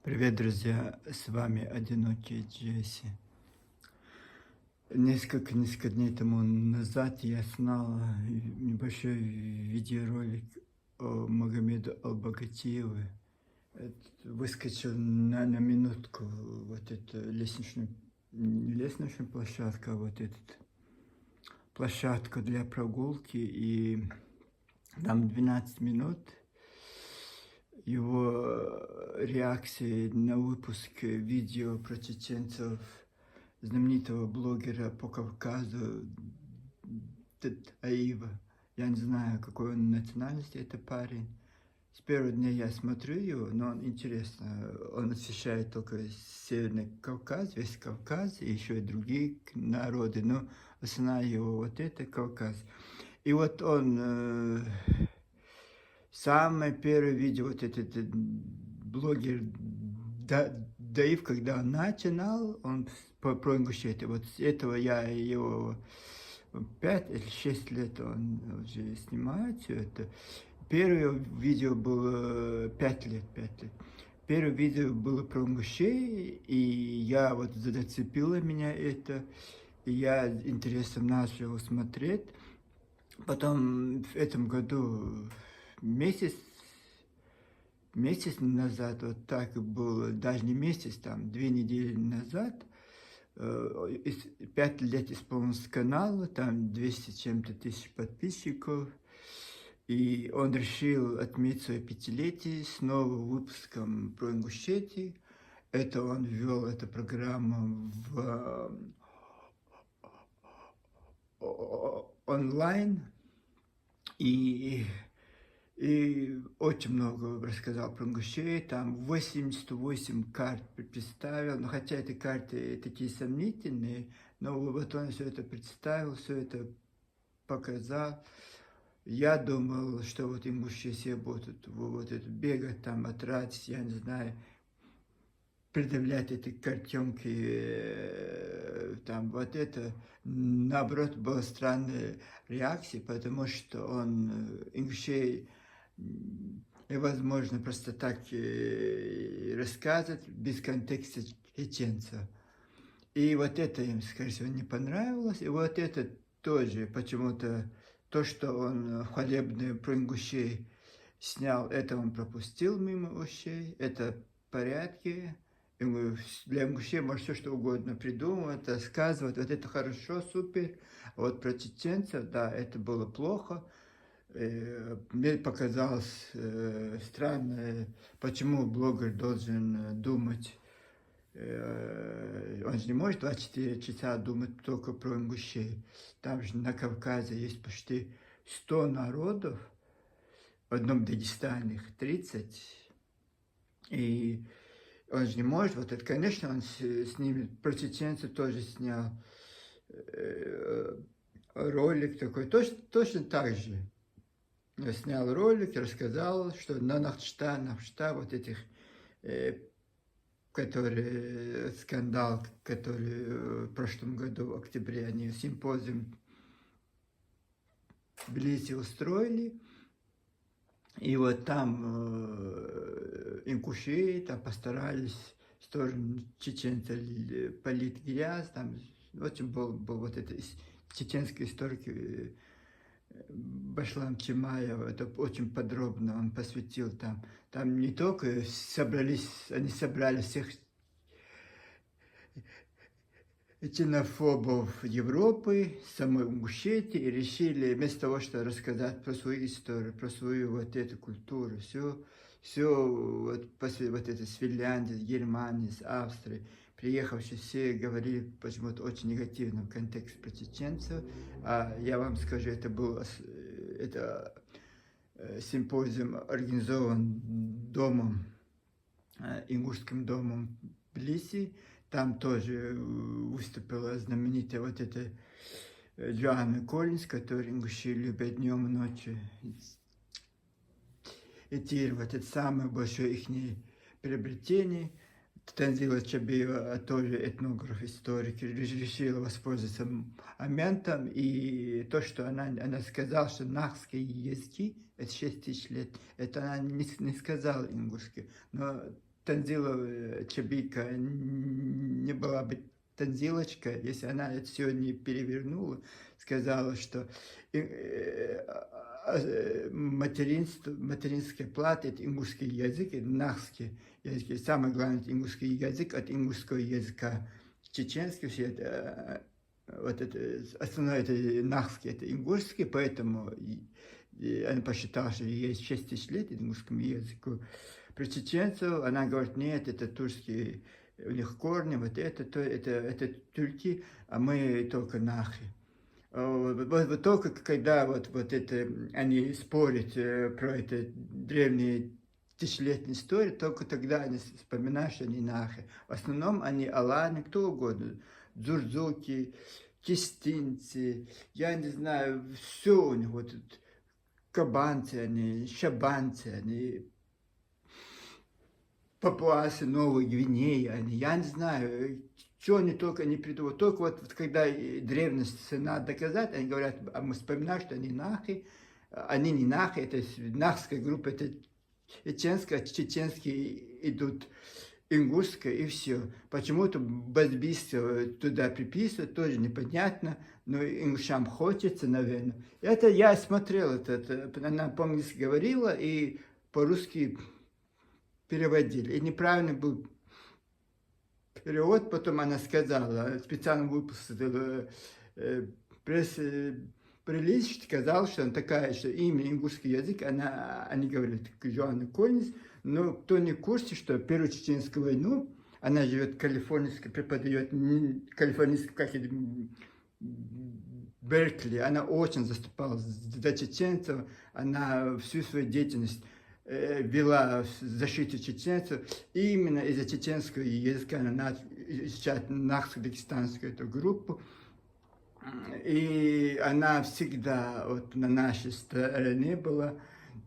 Привет, друзья! С вами одинокий Джесси. Несколько дней тому назад я снял небольшой видеоролик о Магомеду Албогатиеве. Выскочил на минутку вот эту лестничную, не лестничную площадку, а вот эту площадку для прогулки. И там 12 минут его реакции на выпуск видео про чеченцев знаменитого блогера по Кавказу Аива. Я не знаю, какой он национальности, это парень. С первого дня я смотрю его, но он интересно. Он освещает только Северный Кавказ, весь Кавказ, и еще и другие народы. Но основная его вот это Кавказ. И вот он... Самое первое видео, вот этот блогер Даив, когда он начинал, он про Ингушетию, вот с этого я его 5 или 6 лет он уже снимает все это. Первое видео было 5 лет. Первое видео было про Ингушей, и я вот зацепило меня это, и я интересом начал его смотреть. Потом в этом году месяц назад, вот так было, даже не месяц, там 2 недели назад, 5 лет исполнился каналу, там 200 чем-то тысяч подписчиков, и он решил отметить свое 5-летие с новым выпуском про Ингушетию. Это он ввел эту программу в онлайн, и очень много рассказал про Ингушетию, там 88 карт представил, но хотя эти карты такие сомнительные, но вот он все это представил, все это показал. Я думал, что вот ингуши все будут вот это бегать там от радости, я не знаю, предъявлять эти картинки, там вот это, наоборот, была странная реакция, потому что он ингушей невозможно просто так рассказывать без контекста чеченца. И вот это им, скорее всего, не понравилось. И вот это тоже почему-то, то, что он хвалебное про ингушей снял, это он пропустил мимо ушей. Это в порядке. Для ингушей может все что угодно придумывать, рассказывать. Вот это хорошо, супер. А вот про чеченцев, да, это было плохо. Мне показалось странно, почему блогер должен думать, он же не может 24 часа думать только про ингушей. Там же на Кавказе есть почти 100 народов, в одном Дагестане их 30, и он же не может, вот это, конечно, он снимет, про чеченцев тоже снял ролик такой, точно так же. Я снял ролик и рассказал, что на Нахчта, вот этих, который скандал, который в прошлом году, в октябре, они симпозиум в Тбилиси устроили. И вот там ингуши там постарались в сторону чеченцев полить грязь, там очень был вот это чеченский историк Башлам Чимаев, это очень подробно он посвятил там. Там не только они собрали всех ксенофобов Европы, самой Ингушетии, и решили вместо того, чтобы рассказать про свою историю, про свою вот эту культуру, все вот это с Финляндии, с Германии, с Австрии, приехавшие все говорили почему-то очень негативно в контексте про чеченцев. А я вам скажу, это был симпозиум организован ингушским домом в Тбилиси. Там тоже выступила знаменитая вот эта Джоанна Коллинс, которую ингуши любят днем и ночью. И теперь вот это самое большое их приобретение. Танзила Чабиева, тоже этнограф, историк, решила воспользоваться моментом, и то, что она сказала, что нахские языки, это 6000 лет, это она не сказала ингушски, но Танзила Чабика не была бы Танзилочка, если она это все не перевернула, сказала, что материнская плата – это ингушский язык, это нахский язык. И самое главное – это ингушский язык от ингушского языка. Чеченский, все это, вот это, основное это нахский, это ингушский, поэтому она посчитала, что ей есть 6 тысяч лет ингушскому языку. Про чеченцев она говорит, нет, это тюркские, у них корни, вот это тюрки, а мы только нахи. Вот только когда вот это, они спорят про это древние тысячелетние истории, только тогда они вспоминают, что они нахи. В основном они аланы, кто угодно, дзурзуки, кистинцы, я не знаю, все у них, вот кабанцы они, шабанцы они, папуасы Новой Гвинеи они, я не знаю, что они только не придумывают. Только вот когда древность надо доказать, они говорят, а мы вспоминаем, что они нахи, они не нахи, это нахская группа, это чеченская, чеченские идут ингушская и все. Почему-то базбийство туда приписывают, тоже непонятно, но ингушам хочется, наверное. Это я смотрел, она по-английски говорила и по-русски переводили. И неправильно был перевод, потом она сказала, специально выпустила пресс-релиз, сказал, что она такая, что имя ингушский язык, они говорят, Жоанна Коллинз, но кто не в курсе, что Первую Чеченскую войну, она живет в Калифорнии, преподает калифорнийский, как это, Беркли, она очень заступалась за чеченцев, она всю свою деятельность вела в защите чеченцев. И именно из-за чеченского языка она сейчас нахско-дагестанскую эту группу. И она всегда вот на нашей стороне была.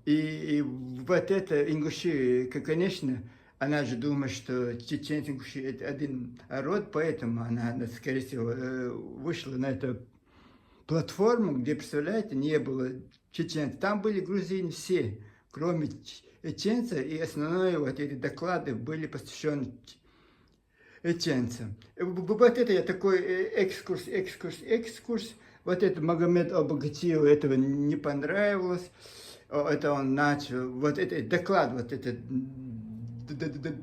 И вот это ингуши, конечно, она же думает, что чеченцы, ингуши – это один род, поэтому она, скорее всего, вышла на эту платформу, где, представляете, не было чеченцев. Там были грузины все, кроме чеченцев, и основные вот эти доклады были посвящены чеченцам. Вот это я такой экскурс. Вот это Магомед обогатил, этого не понравилось. Это он начал, вот этот доклад, вот этот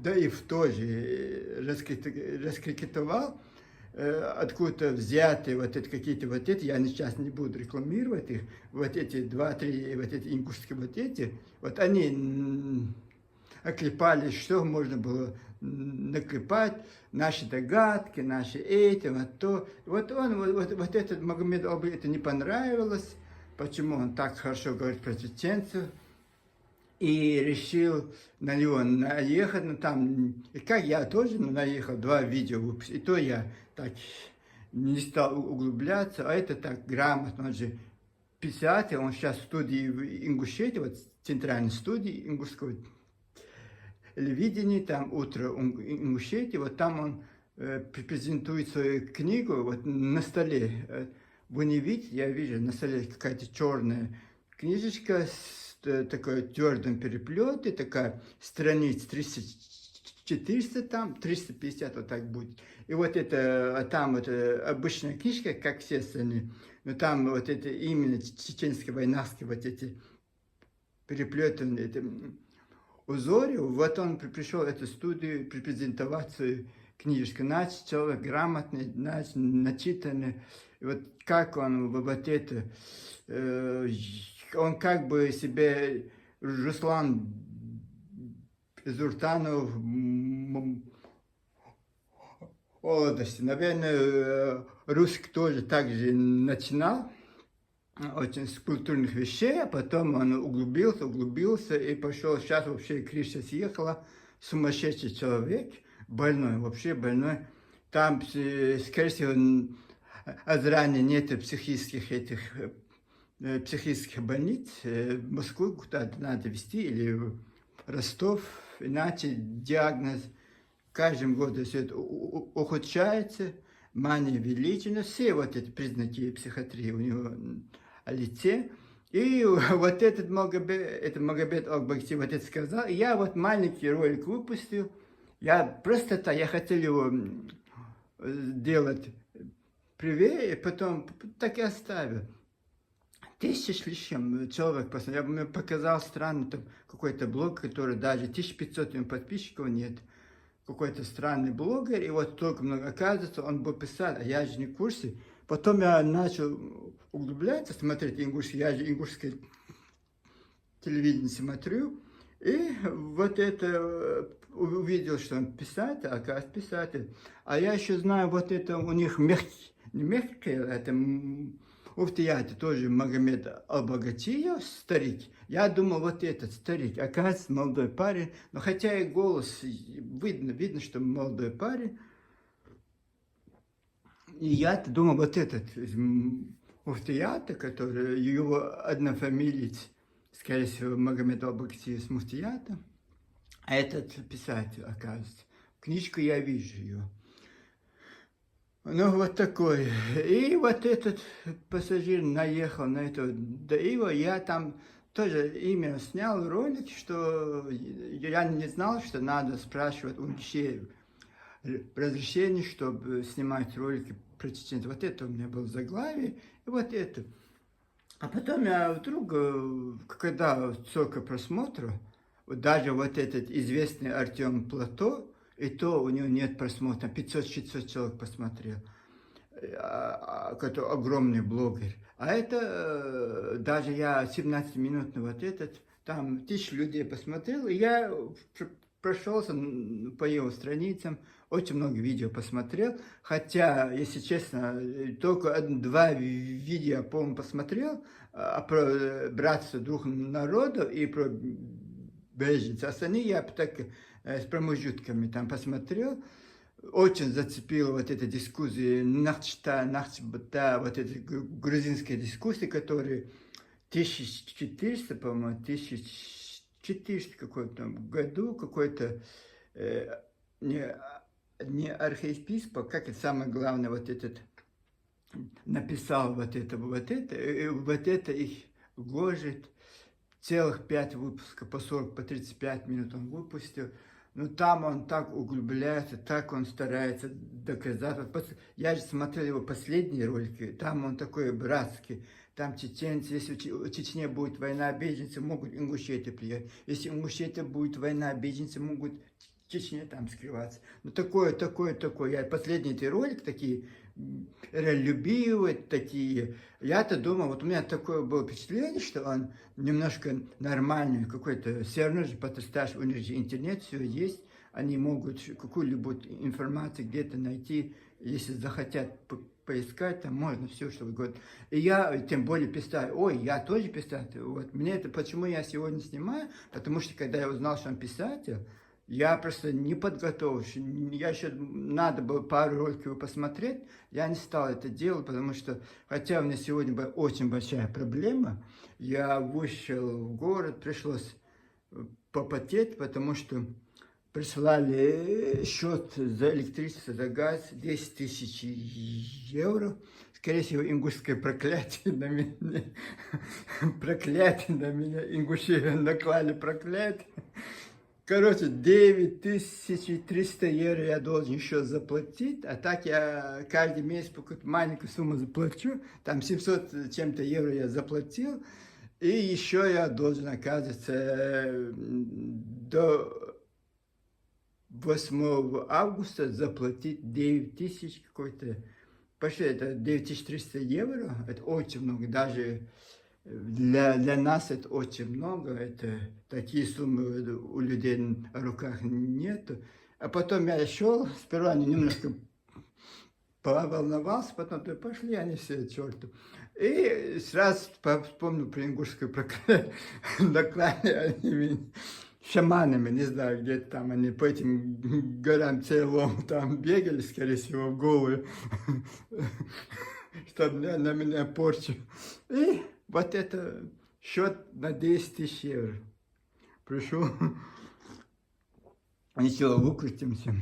Даив тоже раскритиковал, откуда-то взятые вот это какие-то вот эти, я сейчас не буду рекламировать их, вот эти 2-3, вот эти ингушские вот эти, вот они оклепали, что можно было наклепать, наши догадки, наши эти, вот то. Вот он, вот этот Магомед Оби, это не понравилось, почему он так хорошо говорит про чеченцев, и решил на него наехать, но там, и как я тоже наехал, 2 видео выпустил, и то я так не стал углубляться, а это так грамотно, он же писатель, он сейчас в студии в Ингушетии, вот центральной студии ингушского телевидения, там «Утро Ингушетии», вот там он презентует свою книгу, вот на столе, вы не видите, я вижу, на столе какая-то черная книжечка с такой твердым переплете, такая страниц 300-400 там, 350 вот так будет. И вот это, там вот обычная книжка, как все остальные, но там вот это именно чеченские войнавские вот эти переплетенные это узоры. Вот он пришел в эту студию презентовать свою книжку. Значит, человек грамотный, значит, начитанный. И вот как он вот это, он как бы себе Руслан Зуртанов молодости. Наверное, русский тоже так же начинал, очень с культурных вещей, а потом он углубился и пошел, сейчас вообще крыша съехала, сумасшедший человек, больной, вообще больной. Там, скорее всего, от ранее нет психических больниц, в Москву куда-то надо везти, или в Ростов, иначе диагноз каждым годом все это ухудшается, мания величина, все вот эти признаки психиатрии у него на лице. И вот этот Магомед Акбакти вот это сказал, я вот маленький ролик выпустил, Я хотел его делать правее, и потом так и оставил. 1000 с лишним человек посмотрел. Мне показал странно, там какой-то блог, который даже 1500 ему подписчиков нет. Какой-то странный блогер, и вот только много, оказывается, он был писать, а я же не в курсе. Потом я начал углубляться, смотреть ингушский, я же ингушское телевидение смотрю, и вот это увидел, что он писатель, оказывается, писатель. А я еще знаю, вот это у них не мягкое, это Уфтияте тоже Магомед Албагатиев, старик. Я думал, вот этот старик, оказывается, молодой парень. Но хотя и голос, видно, что молодой парень. И я-то думал, вот этот Уфтията, который, его однофамилиец, скорее всего, Магомед Албагатиев с Муфтията. А этот писатель, оказывается. Книжку я вижу ее. Ну, вот такой. И вот этот пассажир наехал на этого Даива. Я там тоже имя снял ролик, что я не знал, что надо спрашивать у вообще разрешение, чтобы снимать ролики про чеченцев. Вот это у меня было заглавие, и вот это. А потом я вдруг, когда столько просмотров, даже вот этот известный Артем Плато, и то у него нет просмотра, 500-600 человек посмотрел, который огромный блогер. А это, даже я 17-минутный вот этот, там 1000 людей посмотрел, и я прошелся по его страницам, очень много видео посмотрел, хотя, если честно, только 2 видео, по-моему, посмотрел, про братство двух народов и про беженцев. Остальные я так с промежутками там посмотрел. Очень зацепила вот эта дискуссия Нахчбата, вот эта грузинская дискуссия, которая 1400, по-моему, 1400 каком-то году какой-то не архиепископ, как это самое главное, вот этот написал вот и вот это их гложет. Целых 5 выпусков, по 40, по 35 минут он выпустил. Но там он так углубляется, так он старается доказать. Я же смотрел его последние ролики, там он такой братский. Там чеченцы, если в Чечне будет война, беженцы могут в Ингушетию приехать. Если в Ингушетии будет война, беженцы могут в Чечне там скрываться. Ну такое. Я последние эти ролики такие любивые, такие. Я-то думал, вот у меня такое было впечатление, что он немножко нормальный, какой-то, все равно же потестаж, у них же интернет, все есть, они могут какую-либо информацию где-то найти, если захотят поискать, там можно все, что угодно. И я, тем более, писатель, я тоже писатель, вот, мне это, почему я сегодня снимаю, потому что, когда я узнал, что он писатель, я просто не подготовился, я еще надо было пару роликов посмотреть, я не стал это делать, потому что, хотя у меня сегодня была очень большая проблема, я вышел в город, пришлось попотеть, потому что прислали счет за электричество, за газ 10 000 евро. Скорее всего, ингушское проклятие на меня. Проклятие на меня. Ингуши наклали проклятие. Короче, 9300 евро я должен еще заплатить, а так я каждый месяц какую-то маленькую сумму заплачу, там 700 чем-то евро я заплатил, и еще я должен, оказывается, до 8 августа заплатить 9000 какой-то, почти это 9300 евро, это очень много, даже для нас это очень много, это такие суммы у людей на руках нету. А потом я шел, сперва они немножко поволновался, потом пошли они все черту. И сразу вспомнил про ингушское проклятие, наклали они меня шаманами, не знаю, где-то там они по этим горам целом там бегали, скорее всего, голые, чтобы на меня порчу. И вот это счет на 10 000 евро. Пришел, ничего, выкрутимся.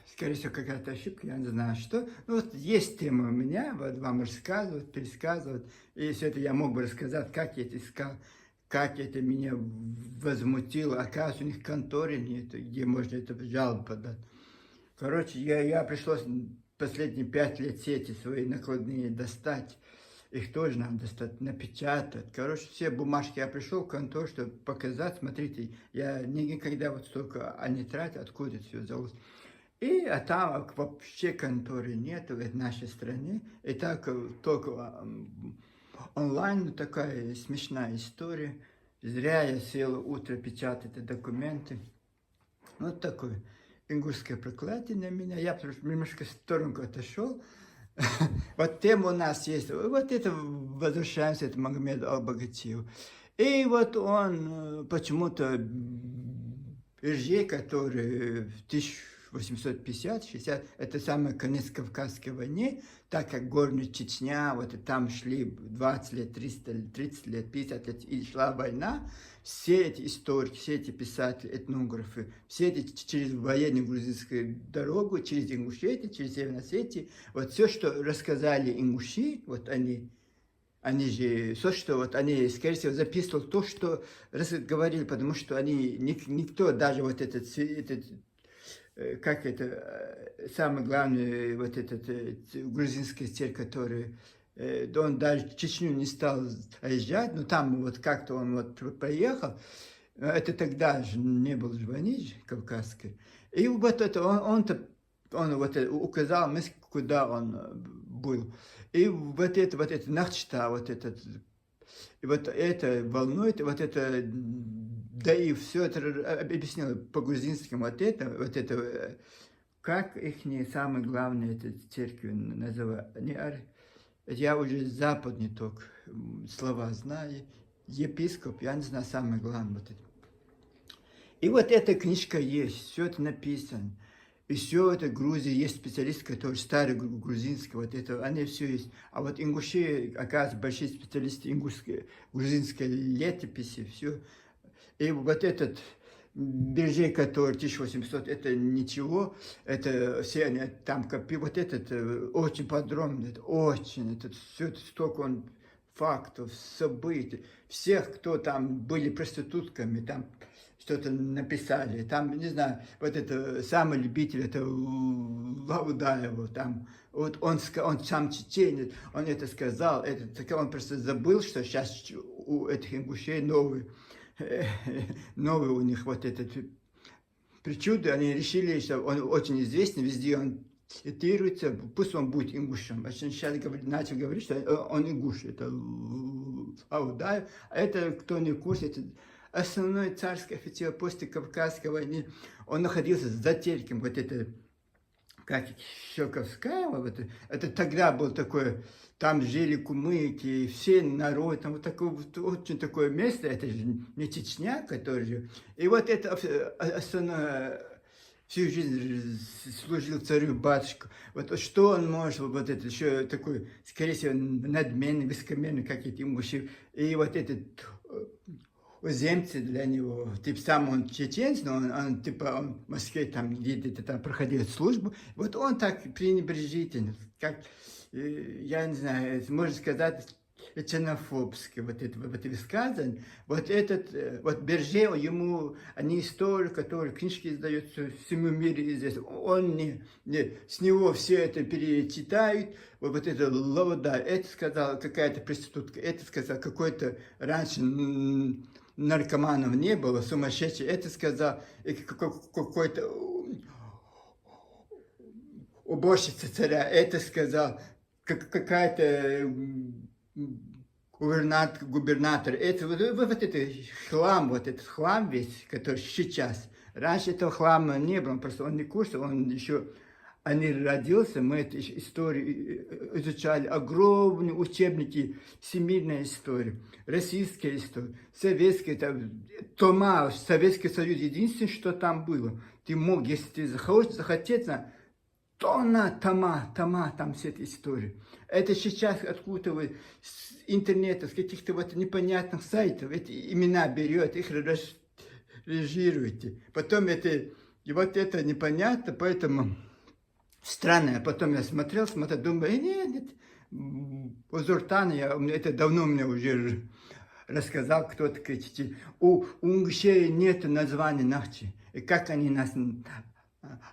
Скорее всего, какая-то ошибка, я не знаю, что. Ну, вот есть тема у меня, вот вам рассказывать, пересказывать. И все это я мог бы рассказать, как я это искал, как это меня возмутило. Оказывается, у них конторы нет, где можно это жалобу подать. Короче, я пришлось последние 5 лет сети свои накладные достать. Их тоже надо достать, напечатать. Короче, все бумажки я пришел в контору, чтобы показать. Смотрите, я никогда вот столько не тратил, откуда это все взялось. А там вообще конторы нету в нашей стране. И так только онлайн такая смешная история. Зря я сел утро печатать документы. Вот такое ингушское проклятие на меня. Я немножко в сторону отошел. Вот тема у нас есть. Вот это возвращаемся, это Магомед Албогатиев. И вот он почему-то Берже, который в 1850-60, это самый конец Кавказской войны, так как Горная Чечня, вот и там шли 20 лет, 30 лет, 50 лет, и шла война, все эти историки, все эти писатели, этнографы, все эти через военную грузинскую дорогу, через Ингушетию, через Северную Осетию, вот все, что рассказали ингуши, вот они же, все, что вот они, скорее всего, записывали то, что говорили, потому что они, никто, даже вот этот как это, самый главный, вот этот грузинский царь, который, он даже в Чечню не стал езжать, но там вот как-то он вот поехал, это тогда же не было же войны кавказской, и вот это он вот указал место, куда он был, и вот это Нахчита, вот этот, и вот это волнует, вот это, да и все это объяснил по-грузински, вот это, как их самое главное, это церковь называют, я уже западный только слова знаю, епископ, я не знаю, самое главное, вот это. И вот эта книжка есть, все это написано. И все это в Грузии есть специалисты, которые старый грузинский, вот это, они все есть. А вот ингуши, оказывается, большие специалисты ингушской, грузинской летописи, все. И вот этот Берже, который 1800, это ничего, это все они там копи, вот этот очень подробно, это очень, это все, столько он фактов, событий, всех, кто там были проститутками, там что-то написали, там, не знаю, вот это самый любитель, это Лаудаева, там, вот он сам чеченец, он это сказал, он просто забыл, что сейчас у этих ингушей новый у них вот этот причуды, они решили, что он очень известный, везде он цитируется, пусть он будет ингушем. А сейчас начал говорить, что он ингуш, это Лаудаев, а это, кто не в курсе, это основной царский офицер после Кавказской войны, он находился за Терьком, вот это, как Щелковская, вот это тогда был такой, там жили кумыки, все народ, там вот такое, очень такое место, это же не Чечня, который же, и вот это основное, всю жизнь служил царю-батюшку, вот что он может, вот это еще такой, скорее всего, надменный, высокомерный, как эти ингуши, и вот этот земцы для него, типа сам он чеченец, но он типа он в Москве там где-то там проходил службу, вот он так пренебрежительно, как, я не знаю, можно сказать, ксенофобски, вот это высказывание, вот этот, вот Берже, ему, они историк, который книжки издаются всему миру известны, он с него все это перечитают, вот это Ловода, это сказал какая-то проститутка, это сказал какой-то раньше наркоманов не было, сумасшедший, это сказал какой-то уборщица царя, это сказал какая-то губернатор, это вот это хлам, вот этот хлам весь, который сейчас. Раньше этого хлама не было, просто он не курсил, он еще, они родился, мы эту историю изучали, огромные учебники, всемирная история, российская история, советская, тома, Советский Союз, единственное, что там было. Ты мог, если ты захотеть, тонна тома, там все эта история. Это сейчас откуда-то вы с интернета, с каких-то вот непонятных сайтов, эти имена берет, их разжируете. Потом это, и вот это непонятно, поэтому странно. А потом я смотрел, думаю, нет, Узуртан, это давно у меня уже рассказал, кто такие чеченцы. У ингушей нет названия Нахчи. И как они нас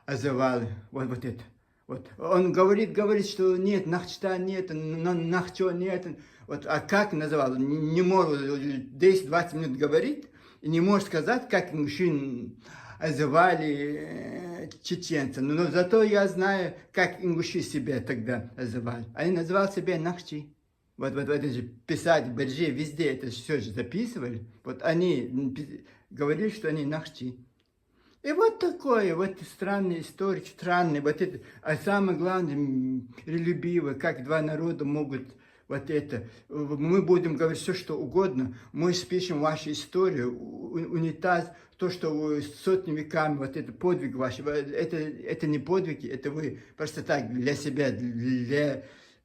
называли, вот это. Вот. Он говорит, что нет, Нахчта нет, Нахчо нет. Вот, а как называл? Не может 10-20 минут говорить, и не может сказать, как ингуши называли чеченца. Но зато я знаю, как ингуши себя тогда называли. Они называли себя Нахчи. Вот это же писать в Берже, везде это все же записывали. Вот они говорили, что они Нахчи. И вот такое, вот странная история, странная, вот это, а самое главное, миролюбивое, как два народа могут вот это. Мы будем говорить все, что угодно, мы спишем вашу историю, унитаз, то, что вы сотни веками, вот это подвиг ваш, это не подвиги, это вы просто так для себя,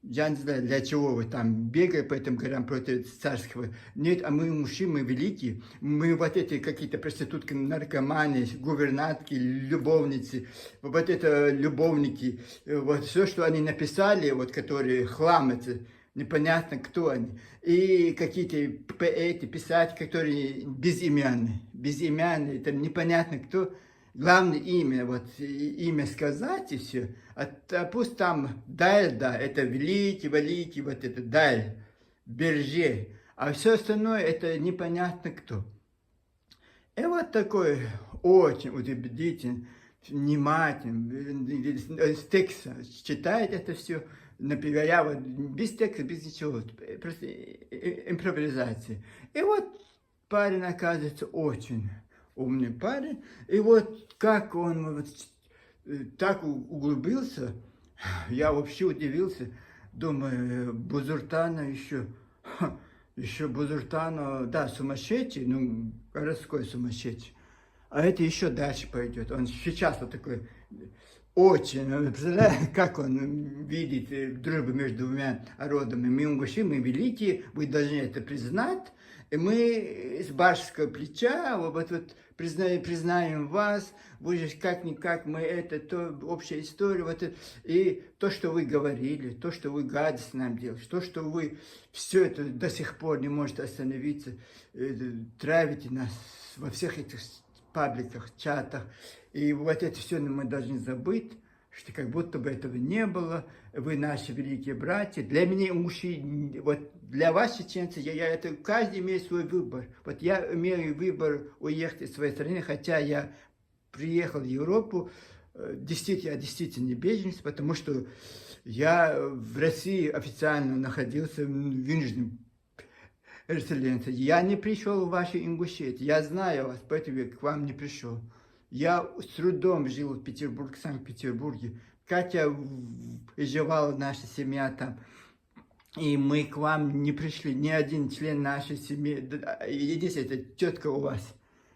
я не знаю, для чего вы там бегаете по этим горам против царского. Нет, а мы мужчины, мы великие. Мы вот эти какие-то проститутки, наркоманы, гувернантки, любовницы. Вот это любовники. Вот все, что они написали, вот которые хлам, это непонятно, кто они. И какие-то поэты, писатели, которые безымянные, это непонятно, кто. Главное имя, вот имя сказать и все. А пусть там Даль, да, это великий, вот это Даль, Берже. А все остальное это непонятно кто. И вот такой очень убедительный, внимательный, с текста читает это все. Например, я вот без текста, без ничего, просто импровизация. И вот парень оказывается очень умный парень. И вот как он вот так углубился, я вообще удивился. Думаю, Бузуртана еще Бузуртана, да, сумасшедший, ну, городской сумасшедший. А это еще дальше пойдет. Он сейчас вот такой очень, представляете, как он видит дружбу между двумя народами. Мы ингуши, мы великие, вы должны это признать. И мы с барского плеча вот признаем вас, вы же как-никак, мы это, то общая история, вот это, и то, что вы говорили, то, что вы гадость нам делаете, то, что вы все это до сих пор не можете остановиться, травите нас во всех этих пабликах, чатах, и вот это все мы должны забыть, что как будто бы этого не было, вы наши великие братья. Для меня, мужчин, вот для вас, чеченцы, это каждый имеет свой выбор. Вот я имею выбор уехать из своей страны, хотя я приехал в Европу, я действительно беженец, потому что я в России официально находился вынужденным расселенцем. Я не пришел в ваши Ингушетии, я знаю вас, поэтому я к вам не пришел. Я с трудом жил в Петербурге, в Санкт-Петербурге. Катя выживала, наша семья там. И мы к вам не пришли. Ни один член нашей семьи. Единственное, это тетка у вас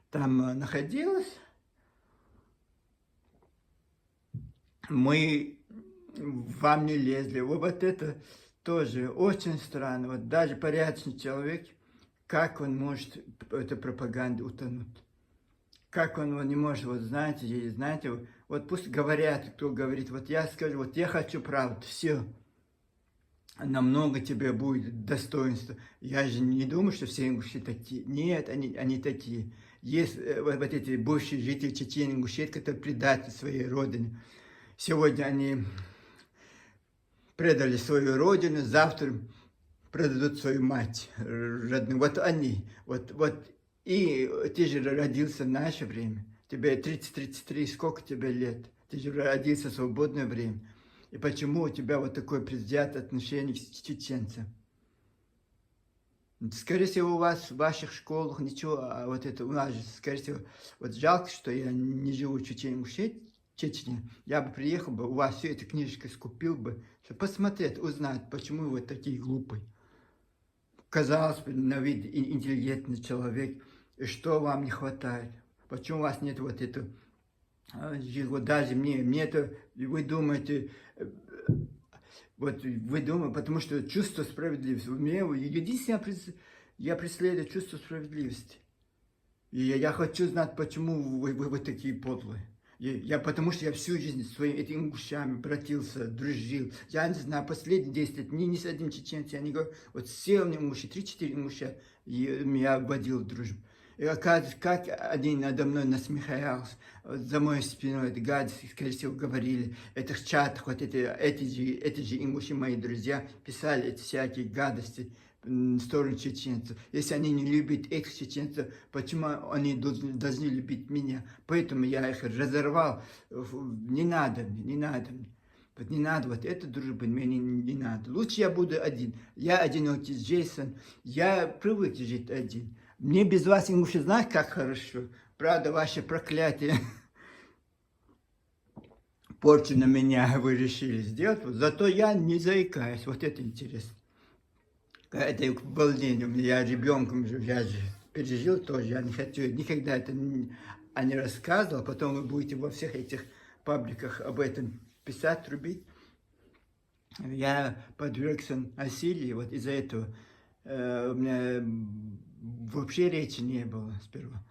там находилась. Мы вам не лезли. Вот это тоже очень странно. Вот даже порядочный человек, как он может в этой пропаганде утонуть? Как он не может, вот знаете, вот пусть говорят, кто говорит, вот я скажу, вот я хочу правду, все, намного тебе будет достоинства. Я же не думаю, что все ингуши такие, нет, они такие. Есть вот эти бывшие жители Чечни, Ингушетии, которые предатели своей родине. Сегодня они предали свою родину, завтра предадут свою мать родную. Вот они, вот. И ты же родился в наше время, тебе 30-33, сколько тебе лет? Ты же родился в свободное время. И почему у тебя вот такое предвзятое отношение к чеченцам? Скорее всего, у вас в ваших школах ничего, а вот это у нас же, скорее всего, вот жалко, что я не живу в Чечне. Я бы приехал бы, у вас всю эту книжку скупил бы, чтобы посмотреть, узнать, почему вы такие глупые. Казалось бы, на вид интеллигентный человек, и что вам не хватает? Почему у вас нет вот этого, вот даже мне это, вы думаете, потому что чувство справедливости, единственное, я преследую чувство справедливости. И я хочу знать, почему вы такие подлые. Я, потому что я всю жизнь с своими этими ингушами братился, дружил. Я не знаю, последние 10 лет ни с одним чеченцем, я не говорю, вот все у меня ингуши, 3-4 ингуша, и меня вводил в дружбу. И оказывается, как один надо мной насмехался, вот за моей спиной, это гадости, скорее всего, говорили, это в чатах, вот эти же ингуши, мои друзья, писали эти всякие гадости в сторону чеченцев. Если они не любят этих чеченцев, почему они должны любить меня? Поэтому я их разорвал. Не надо мне, не надо мне. Вот не надо, вот эта дружба мне не надо. Лучше я буду один. Я одинокий Джейсон, я привык жить один. Мне без вас, ингуши, знаешь, как хорошо? Правда, ваше проклятие, порчу на меня вы решили сделать. Вот, зато я не заикаюсь. Вот это интересно. Это волнение. Я ребенком же, я же пережил тоже. Я не хочу, никогда это не рассказывал. Потом вы будете во всех этих пабликах об этом писать, трубить. Я подвергся насилию, вот из-за этого у меня вообще речи не было сперва.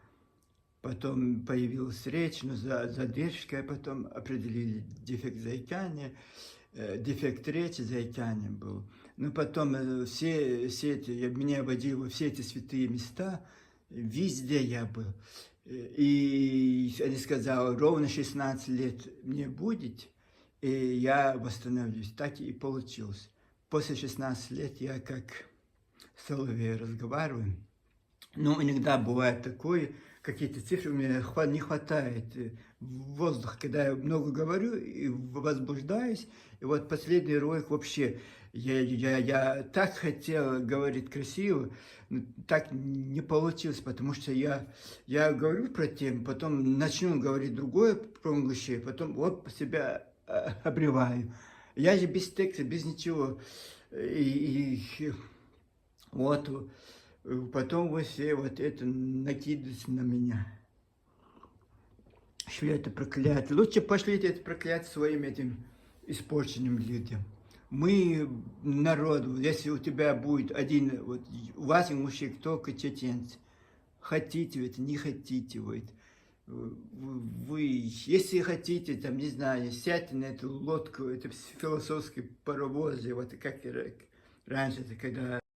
Потом появилась речь, но задержка, потом определили дефект заикания, дефект речи, заикания был. Но потом все эти, меня водили во все эти святые места, везде я был. И они сказали, ровно 16 лет мне будет, и я восстановлюсь. Так и получилось. После 16 лет я как соловей разговариваю. Но иногда бывает такое, какие-то цифры у меня не хватает воздуха, когда я много говорю и возбуждаюсь. И вот последний ролик вообще, я так хотел говорить красиво, но так не получилось, потому что я говорю про тему, потом начну говорить другое про ингушей, потом вот себя обрываю. Я же без текста, без ничего. И вот потом вы все вот это накидываете на меня. Шли это проклятие. Лучше пошлите это проклятие своим этим испорченным людям. Мы народ, если у тебя будет один, вот у вас ингуши только чеченцы, хотите вы это, не хотите вы это. Вы, если хотите, там, не знаю, сядьте на эту лодку, это философский паровоз, вот как раньше, когда